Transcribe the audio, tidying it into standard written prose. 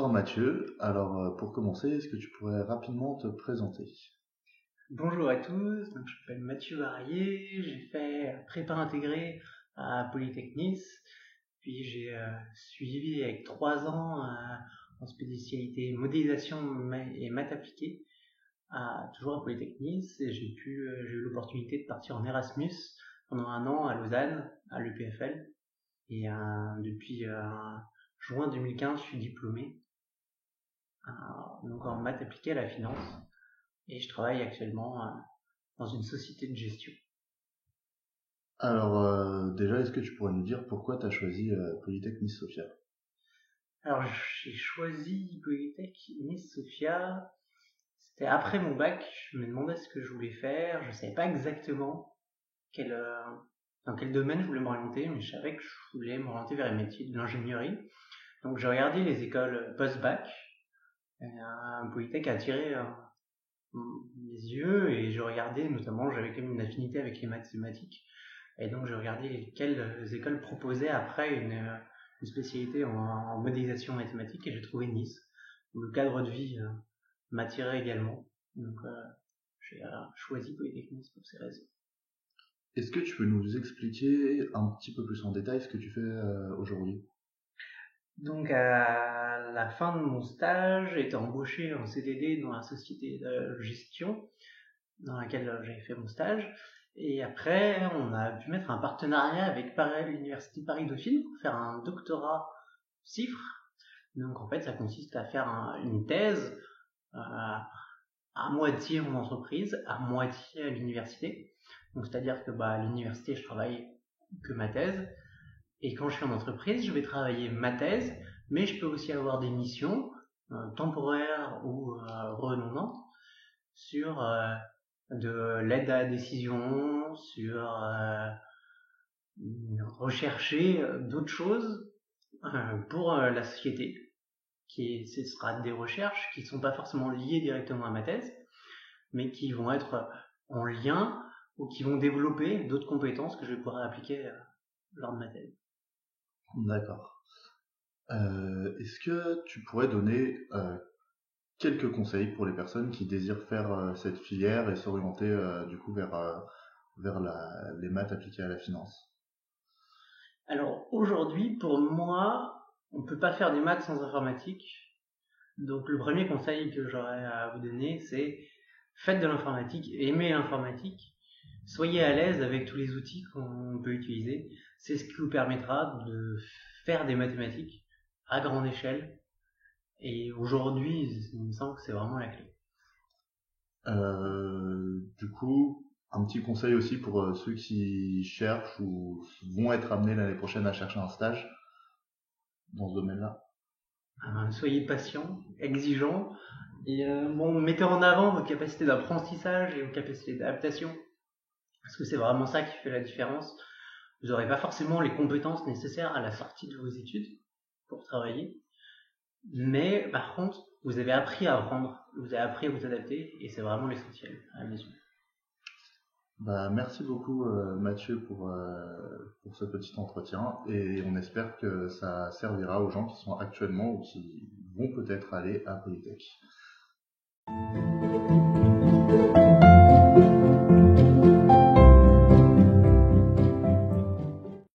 Bonsoir Mathieu. Alors pour commencer, est-ce que tu pourrais rapidement te présenter? Bonjour à tous, donc je m'appelle Mathieu Varier, j'ai fait prépa intégrée à Polytechnique, puis j'ai suivi avec 3 ans en spécialité modélisation et maths appliquées, toujours à Polytechnique, et j'ai eu l'opportunité de partir en Erasmus pendant 1 an à Lausanne, à l'EPFL, et depuis juin 2015 je suis diplômé, donc en maths appliquées à la finance. Et je travaille actuellement dans une société de gestion. Alors déjà, est-ce que tu pourrais nous dire pourquoi tu as choisi Polytechnique Sofia? Alors j'ai choisi Polytechnique Sofia, c'était après mon bac, je me demandais ce que je voulais faire, je savais pas exactement dans quel domaine je voulais m'orienter, mais je savais que je voulais m'orienter vers les métiers de l'ingénierie. Donc j'ai regardé les écoles post-bac, Polytech a attiré mes yeux et je regardais, notamment j'avais quand même une affinité avec les mathématiques, et donc je regardais quelles écoles proposaient après une spécialité en modélisation mathématique, et j'ai trouvé Nice, où le cadre de vie m'attirait également, donc j'ai choisi Polytechnique pour ces raisons. Est-ce que tu peux nous expliquer un petit peu plus en détail ce que tu fais aujourd'hui? Donc à la fin de mon stage, j'ai été embauché en CDD dans la société de gestion dans laquelle j'ai fait mon stage. Et après, on a pu mettre un partenariat avec l'université Paris-Dauphine pour faire un doctorat CIFRE. Donc en fait, ça consiste à faire une thèse à moitié en entreprise, à moitié à l'université. Donc c'est-à-dire que à l'université, je travaille que ma thèse. Et quand je suis en entreprise, je vais travailler ma thèse, mais je peux aussi avoir des missions temporaires ou redondantes sur de l'aide à la décision, sur rechercher d'autres choses pour la société. Ce sera des recherches qui ne sont pas forcément liées directement à ma thèse, mais qui vont être en lien ou qui vont développer d'autres compétences que je vais pouvoir appliquer lors de ma thèse. D'accord. Est-ce que tu pourrais donner quelques conseils pour les personnes qui désirent faire cette filière et s'orienter du coup vers les maths appliquées à la finance? Alors aujourd'hui, pour moi, on ne peut pas faire des maths sans informatique. Donc le premier conseil que j'aurais à vous donner, c'est faites de l'informatique, aimez l'informatique, soyez à l'aise avec tous les outils qu'on peut utiliser. C'est ce qui vous permettra de faire des mathématiques à grande échelle. Et aujourd'hui, il me semble que c'est vraiment la clé. Du coup, un petit conseil aussi pour ceux qui cherchent ou vont être amenés l'année prochaine à chercher un stage dans ce domaine-là. Soyez patient, exigeant, et mettez en avant vos capacités d'apprentissage et vos capacités d'adaptation, parce que c'est vraiment ça qui fait la différence. Vous n'aurez pas forcément les compétences nécessaires à la sortie de vos études pour travailler, mais par contre, vous avez appris à apprendre, vous avez appris à vous adapter, et c'est vraiment l'essentiel à mes yeux. Merci beaucoup Mathieu pour ce petit entretien et on espère que ça servira aux gens qui sont actuellement ou qui vont peut-être aller à Polytech.